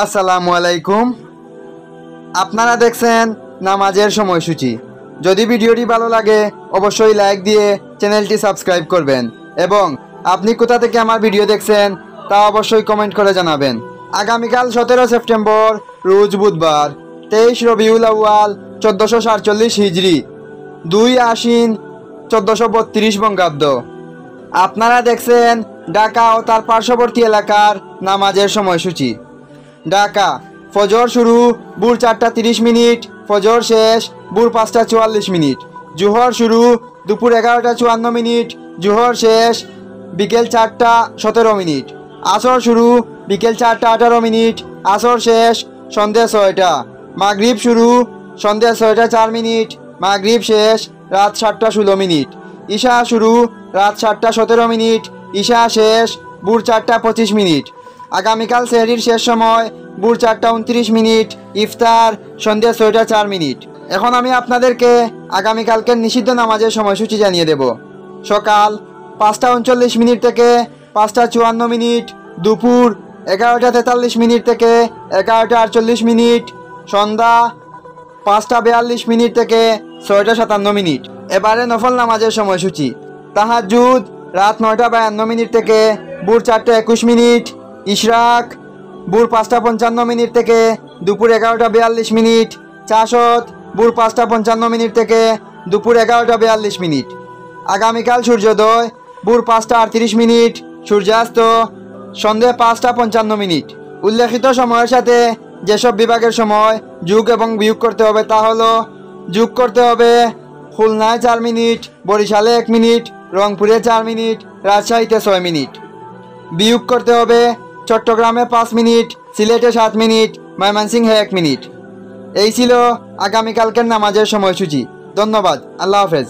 আসসালামু আলাইকুম। আপনারা দেখছেন নামাজের সময়সূচি। যদি ভিডিওটি ভালো লাগে অবশ্যই লাইক দিয়ে চ্যানেলটি সাবস্ক্রাইব করবেন এবং আপনি কোথা থেকে আমার ভিডিও দেখছেন তা অবশ্যই কমেন্ট করে জানাবেন। আগামীকাল 17 সেপ্টেম্বর রোজ বুধবার 23 রবিউল আউয়াল 1447 হিজরি 2 আশ্বিন 1432 বঙ্গাব্দ। আপনারা দেখছেন ঢাকা ও তার পার্শ্ববর্তী এলাকার নামাজের সময়সূচি। ঢাকা ফজর শুরু ভোর 4টা 30 মিনিট, ফজর শেষ ভোর 5টা 44 মিনিট। জোহর শুরু দুপুর 11টা 54 মিনিট, জোহর শেষ বিকেল 4টা 17 মিনিট। আসর শুরু বিকেল 4টা 18 মিনিট, আসর শেষ সন্ধ্যা 6টা। মাগরিব শুরু সন্ধ্যা 6টা 4 মিনিট, মাগরিব শেষ রাত 7টা 16 মিনিট। ঈশা শুরু রাত 7টা 17 মিনিট, ঈশা শেষ ভোর 4টা 25 মিনিট। আগামীকাল সেহরির শেষ সময় ভোর 4টা 29 মিনিট, ইফতার সন্ধ্যা 6টা 4 মিনিট। এখন আমি আপনাদেরকে আগামীকালকের নিষিদ্ধ নামাজের সময়সূচি জানিয়ে দেব। সকাল 5টা 39 মিনিট থেকে 5টা 54 মিনিট, দুপুর 11টা 43 মিনিট থেকে 11টা 48 মিনিট, সন্ধ্যা 5টা 42 মিনিট থেকে 6টা 57 মিনিট। এবারে নফল নামাজের সময়সূচি। তাহাজ্জুদ রাত 9টা 52 মিনিট থেকে ভোর 4টা 21 মিনিট, ইশরাক ভোর 5টা 55 মিনিট থেকে দুপুর 11টা 42 মিনিট, চাশত ভোর 5টা 55 মিনিট থেকে দুপুর 11টা 42 মিনিট। আগামীকাল সূর্যোদয় ভোর 5টা 38 মিনিট, সূর্যাস্ত সন্ধ্যে 5টা 55 মিনিট। উল্লেখিত সময়ের সাথে যেসব বিভাগের সময় যোগ এবং বিয়োগ করতে হবে তা হলো: যোগ করতে হবে খুলনায় 4 মিনিট, বরিশালে 1 মিনিট, রংপুরে 4 মিনিট, রাজশাহীতে 6 মিনিট। বিয়োগ করতে হবে চট্টগ্রামে 5 মিনিট, সিলেটে 7 মিনিট, ময়মনসিংহে 1 মিনিট। এই ছিল আগামীকালকের নামাজের সময়সূচি। ধন্যবাদ। আল্লাহ হাফেজ।